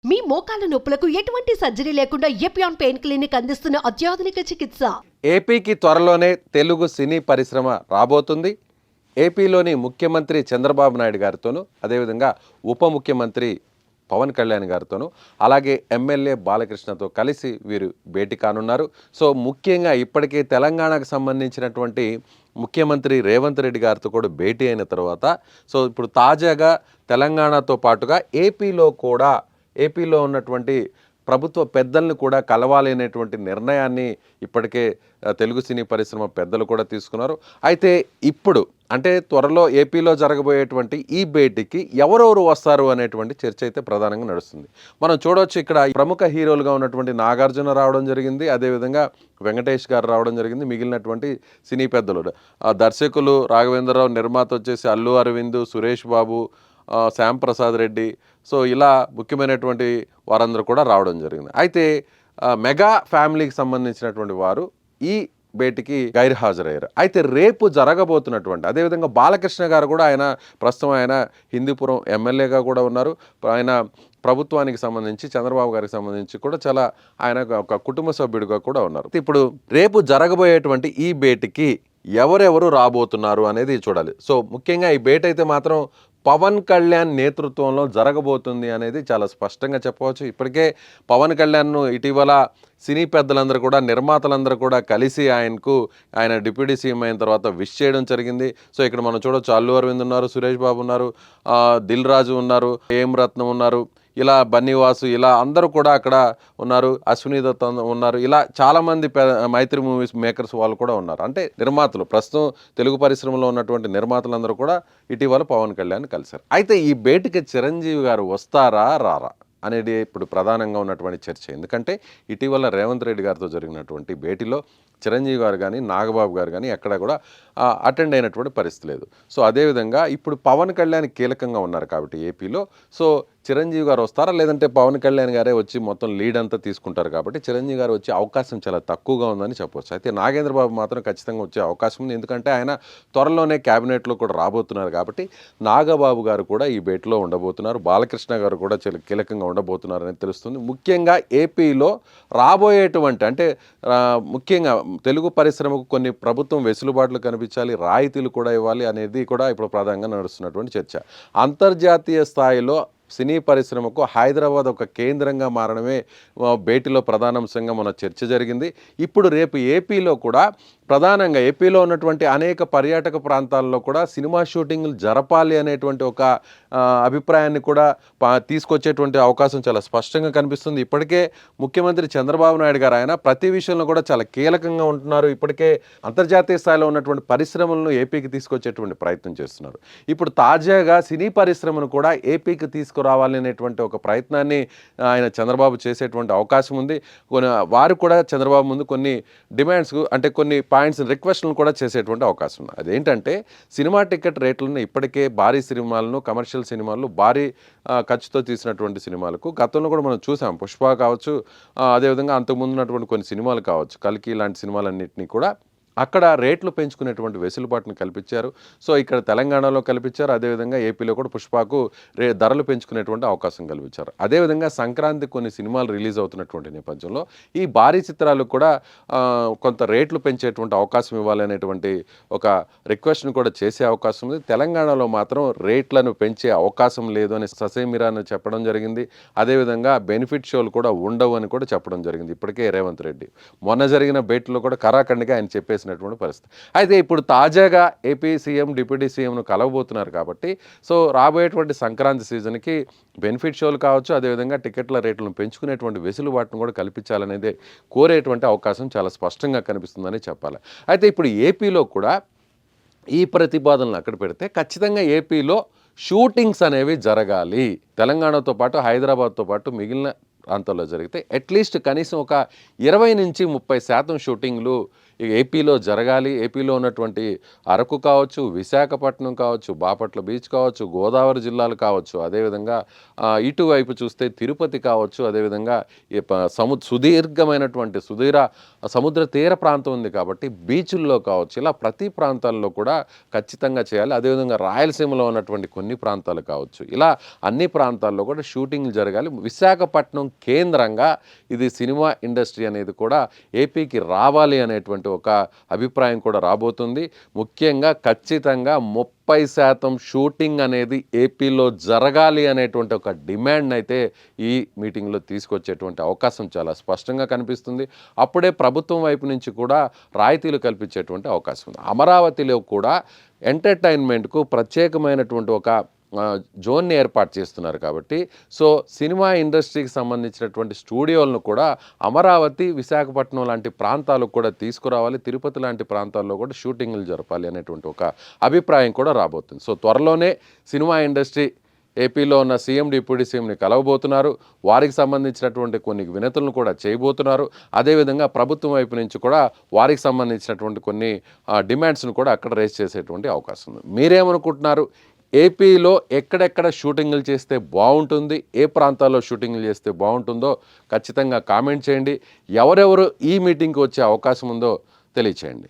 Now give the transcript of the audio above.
మీ మోకాల నొప్పులకు ఎటువంటి సర్జరీ లేకుండా ఎపియాన్ పెయిన్ క్లినిక్ అందిస్తున్న అత్యాధునిక చికిత్స. ఏపీకి త్వరలోనే తెలుగు సినీ పరిశ్రమ రాబోతుంది. ఏపీలోని ముఖ్యమంత్రి చంద్రబాబు నాయుడు గారితోనూ, అదేవిధంగా ఉప ముఖ్యమంత్రి పవన్ కళ్యాణ్ గారితోనూ, అలాగే ఎమ్మెల్యే బాలకృష్ణతో కలిసి వీరు భేటీ కానున్నారు. సో ముఖ్యంగా ఇప్పటికే తెలంగాణకు సంబంధించినటువంటి ముఖ్యమంత్రి రేవంత్ రెడ్డి గారితో కూడా భేటీ అయిన తర్వాత, సో ఇప్పుడు తాజాగా తెలంగాణతో పాటుగా ఏపీలో ఉన్నటువంటి ప్రభుత్వ పెద్దలను కూడా కలవాలి అనేటువంటి నిర్ణయాన్ని ఇప్పటికే తెలుగు సినీ పరిశ్రమ పెద్దలు కూడా తీసుకున్నారు. అయితే ఇప్పుడు అంటే త్వరలో ఏపీలో జరగబోయేటువంటి ఈ భేటీకి ఎవరెవరు వస్తారు అనేటువంటి చర్చ అయితే ప్రధానంగా నడుస్తుంది. మనం చూడవచ్చు, ఇక్కడ ప్రముఖ హీరోలుగా ఉన్నటువంటి నాగార్జున రావడం జరిగింది, అదేవిధంగా వెంకటేష్ గారు రావడం జరిగింది. మిగిలినటువంటి సినీ పెద్దలు దర్శకులు రాఘవేంద్రరావు, నిర్మాత వచ్చేసి అల్లు అరవింద్, సురేష్ బాబు, శ్యామ్ ప్రసాద్ రెడ్డి, సో ఇలా ముఖ్యమైనటువంటి వారందరూ కూడా రావడం జరిగింది. అయితే మెగా ఫ్యామిలీకి సంబంధించినటువంటి వారు ఈ భేటీకి గైర్హాజరయ్యారు. అయితే రేపు జరగబోతున్నటువంటి, అదేవిధంగా బాలకృష్ణ గారు కూడా ప్రస్తుతం ఆయన హిందూపురం ఎమ్మెల్యేగా కూడా ఉన్నారు. ఆయన ప్రభుత్వానికి సంబంధించి చంద్రబాబు గారికి సంబంధించి కూడా చాలా ఆయన ఒక కుటుంబ సభ్యుడిగా కూడా ఉన్నారు. ఇప్పుడు రేపు జరగబోయేటువంటి ఈ భేటీకి ఎవరెవరు రాబోతున్నారు అనేది చూడాలి. సో ముఖ్యంగా ఈ భేటీ అయితే మాత్రం పవన్ కళ్యాణ్ నేతృత్వంలో జరగబోతుంది అనేది చాలా స్పష్టంగా చెప్పవచ్చు. ఇప్పటికే పవన్ కళ్యాణ్ను ఇటీవల సినీ పెద్దలందరూ కూడా, నిర్మాతలందరూ కూడా కలిసి ఆయన డిప్యూటీ సీఎం అయిన తర్వాత విష్ చేయడం జరిగింది. సో ఇక్కడ మనం చూడవచ్చు, అల్లు అరవింద్ ఉన్నారు, సురేష్ బాబు ఉన్నారు, దిల్ రాజు ఉన్నారు, ఏం రత్నం ఉన్నారు, ఇలా బన్నీవాసు, ఇలా అందరూ కూడా అక్కడ ఉన్నారు, అశ్విని దత్ ఉన్నారు, ఇలా చాలామంది మైత్రి మూవీస్ మేకర్స్ వాళ్ళు కూడా ఉన్నారు. అంటే నిర్మాతలు, ప్రస్తుతం తెలుగు పరిశ్రమలో ఉన్నటువంటి నిర్మాతలందరూ కూడా ఇటీవల పవన్ కళ్యాణ్ కలిశారు. అయితే ఈ భేటీకి చిరంజీవి గారు వస్తారా రారా అనేది ఇప్పుడు ప్రధానంగా ఉన్నటువంటి చర్చ. ఎందుకంటే ఇటీవల రేవంత్ రెడ్డి గారితో జరిగినటువంటి భేటీలో చిరంజీవి గారు కానీ, నాగబాబు గారు కానీ ఎక్కడ కూడా అటెండ్ అయినటువంటి పరిస్థితి లేదు. సో అదేవిధంగా ఇప్పుడు పవన్ కళ్యాణ్ కీలకంగా ఉన్నారు కాబట్టి ఏపీలో, సో చిరంజీవి గారు వస్తారా, లేదంటే పవన్ కళ్యాణ్ గారే వచ్చి మొత్తం లీడ్ అంతా తీసుకుంటారు కాబట్టి చిరంజీవి గారు వచ్చే అవకాశం చాలా తక్కువగా ఉందని చెప్పవచ్చు. అయితే నాగేంద్రబాబు మాత్రం ఖచ్చితంగా వచ్చే అవకాశం ఉంది, ఎందుకంటే ఆయన త్వరలోనే క్యాబినెట్లో కూడా రాబోతున్నారు కాబట్టి నాగబాబు గారు కూడా ఈ భేటీలో ఉండబోతున్నారు, బాలకృష్ణ గారు కూడా చాలా కీలకంగా ఉండబోతున్నారు అనేది తెలుస్తుంది. ముఖ్యంగా ఏపీలో రాబోయేటువంటి, అంటే ముఖ్యంగా తెలుగు పరిశ్రమకు కొన్ని ప్రభుత్వం వెసులుబాట్లు కనిపించాలి, రాయితీలు కూడా ఇవ్వాలి అనేది కూడా ఇప్పుడు ప్రధానంగా నడుస్తున్నటువంటి చర్చ. అంతర్జాతీయ స్థాయిలో సినీ పరిశ్రమకు హైదరాబాద్ ఒక కేంద్రంగా మారడమే భేటీలో ప్రధానాంశంగా మన చర్చ జరిగింది. ఇప్పుడు రేపు ఏపీలో కూడా ప్రధానంగా ఏపీలో ఉన్నటువంటి అనేక పర్యాటక ప్రాంతాల్లో కూడా సినిమా షూటింగ్లు జరపాలి అనేటువంటి ఒక అభిప్రాయాన్ని కూడా తీసుకొచ్చేటువంటి అవకాశం చాలా స్పష్టంగా కనిపిస్తుంది. ఇప్పటికే ముఖ్యమంత్రి చంద్రబాబు నాయుడు గారు ఆయన ప్రతి విషయంలో కూడా చాలా కీలకంగా ఉంటున్నారు. ఇప్పటికే అంతర్జాతీయ స్థాయిలో ఉన్నటువంటి పరిశ్రమలను ఏపీకి తీసుకొచ్చేటువంటి ప్రయత్నం చేస్తున్నారు. ఇప్పుడు తాజాగా సినీ పరిశ్రమను కూడా ఏపీకి తీసుకురావాలి అనేటువంటి ఒక ప్రయత్నాన్ని ఆయన చంద్రబాబు చేసేటువంటి అవకాశం ఉంది. వారు కూడా చంద్రబాబు ముందు కొన్ని డిమాండ్స్, అంటే కొన్ని పాయింట్స్, రిక్వెస్ట్లను కూడా చేసేటువంటి అవకాశం ఉంది. అదేంటంటే సినిమా టికెట్ రేట్లను ఇప్పటికే భారీ సినిమాలను, కమర్షియల్ సినిమాలు, భారీ ఖర్చుతో తీసినటువంటి సినిమాలకు గతంలో కూడా మనం చూసాం. పుష్ప కావచ్చు, అదేవిధంగా అంతకుముందు ఉన్నటువంటి కొన్ని సినిమాలు కావచ్చు, కల్కి లాంటి సినిమాలన్నింటినీ కూడా అక్కడ రేట్లు పెంచుకునేటువంటి వెసులుబాటును కల్పించారు. సో ఇక్కడ తెలంగాణలో కల్పించారు, అదేవిధంగా ఏపీలో కూడా పుష్పకు ధరలు పెంచుకునేటువంటి అవకాశం కల్పించారు. అదేవిధంగా సంక్రాంతి కొన్ని సినిమాలు రిలీజ్ అవుతున్నటువంటి నేపథ్యంలో ఈ భారీ చిత్రాలకు కూడా కొంత రేట్లు పెంచేటువంటి అవకాశం ఇవ్వాలనేటువంటి ఒక రిక్వెస్ట్ను కూడా చేసే అవకాశం ఉంది. తెలంగాణలో మాత్రం రేట్లను పెంచే అవకాశం లేదు అని ససేమిరాను చెప్పడం జరిగింది. అదేవిధంగా బెనిఫిట్ షోలు కూడా ఉండవు అని కూడా చెప్పడం జరిగింది ఇప్పటికే రేవంత్ రెడ్డి. మొన్న జరిగిన భేటీలో కూడా కరాఖండిగా ఆయన చెప్పేసి పరిస్థితి. అయితే ఇప్పుడు తాజాగా ఏపీ సీఎం, డిప్యూటీ సీఎంను కలవబోతున్నారు కాబట్టి, సో రాబోయేటువంటి సంక్రాంతి సీజన్కి బెనిఫిట్ షోలు కావచ్చు, అదేవిధంగా టికెట్ల రేట్లను పెంచుకునేటువంటి వెసులుబాటును కూడా కల్పించాలనేదే కోరేటువంటి అవకాశం చాలా స్పష్టంగా కనిపిస్తుందని చెప్పాలి. అయితే ఇప్పుడు ఏపీలో కూడా ఈ ప్రతిపాదనలు అక్కడ పెడితే ఖచ్చితంగా ఏపీలో షూటింగ్స్ అనేవి జరగాలి. తెలంగాణతో పాటు, హైదరాబాద్తో పాటు మిగిలిన ప్రాంతాల్లో జరిగితే అట్లీస్ట్ కనీసం ఒక 20 నుంచి 30% షూటింగ్లు ఇక ఏపీలో జరగాలి. ఏపీలో ఉన్నటువంటి అరకు కావచ్చు, విశాఖపట్నం కావచ్చు, బాపట్ల బీచ్ కావచ్చు, గోదావరి జిల్లాలు కావచ్చు, అదేవిధంగా ఇటువైపు చూస్తే తిరుపతి కావచ్చు, అదేవిధంగా ఈ సుదీర్ఘమైనటువంటి సముద్ర తీర ప్రాంతం ఉంది కాబట్టి బీచుల్లో కావచ్చు, ఇలా ప్రతి ప్రాంతాల్లో కూడా ఖచ్చితంగా చేయాలి. అదేవిధంగా రాయలసీమలో ఉన్నటువంటి కొన్ని ప్రాంతాలు కావచ్చు, ఇలా అన్ని ప్రాంతాల్లో కూడా షూటింగ్లు జరగాలి. విశాఖపట్నం కేంద్రంగా ఇది సినిమా ఇండస్ట్రీ అనేది కూడా ఏపీకి రావాలి అనేటువంటి ఒక అభిప్రాయం కూడా రాబోతుంది. ముఖ్యంగా ఖచ్చితంగా 30% షూటింగ్ అనేది ఏపీలో జరగాలి అనేటువంటి ఒక డిమాండ్ అయితే ఈ మీటింగ్లో తీసుకొచ్చేటువంటి అవకాశం చాలా స్పష్టంగా కనిపిస్తుంది. అప్పుడే ప్రభుత్వం వైపు నుంచి కూడా రాయితీలు కల్పించేటువంటి అవకాశం ఉంది. అమరావతిలో కూడా ఎంటర్టైన్మెంట్కు ప్రత్యేకమైనటువంటి ఒక జోన్ని ఏర్పాటు చేస్తున్నారు కాబట్టి సో సినిమా ఇండస్ట్రీకి సంబంధించినటువంటి స్టూడియోలను కూడా అమరావతి, విశాఖపట్నం లాంటి ప్రాంతాలకు కూడా తీసుకురావాలి. తిరుపతి లాంటి ప్రాంతాల్లో కూడా షూటింగ్లు జరపాలి అనేటువంటి ఒక అభిప్రాయం కూడా రాబోతుంది. సో త్వరలోనే సినిమా ఇండస్ట్రీ ఏపీలో ఉన్న సీఎం, డిప్యూటీ సీఎంని కలవబోతున్నారు. వారికి సంబంధించినటువంటి కొన్ని వినతులను కూడా చేయబోతున్నారు. అదేవిధంగా ప్రభుత్వం వైపు నుంచి కూడా వారికి సంబంధించినటువంటి కొన్ని డిమాండ్స్ను కూడా అక్కడ రేస్ చేసేటువంటి అవకాశం ఉంది. మీరేమనుకుంటున్నారు? ఏపీలో ఎక్కడెక్కడ షూటింగ్లు చేస్తే బాగుంటుంది, ఏ ప్రాంతాల్లో షూటింగ్లు చేస్తే బాగుంటుందో ఖచ్చితంగా కామెంట్ చేయండి. ఎవరెవరు ఈ మీటింగ్కి వచ్చే అవకాశం ఉందో తెలియచేయండి.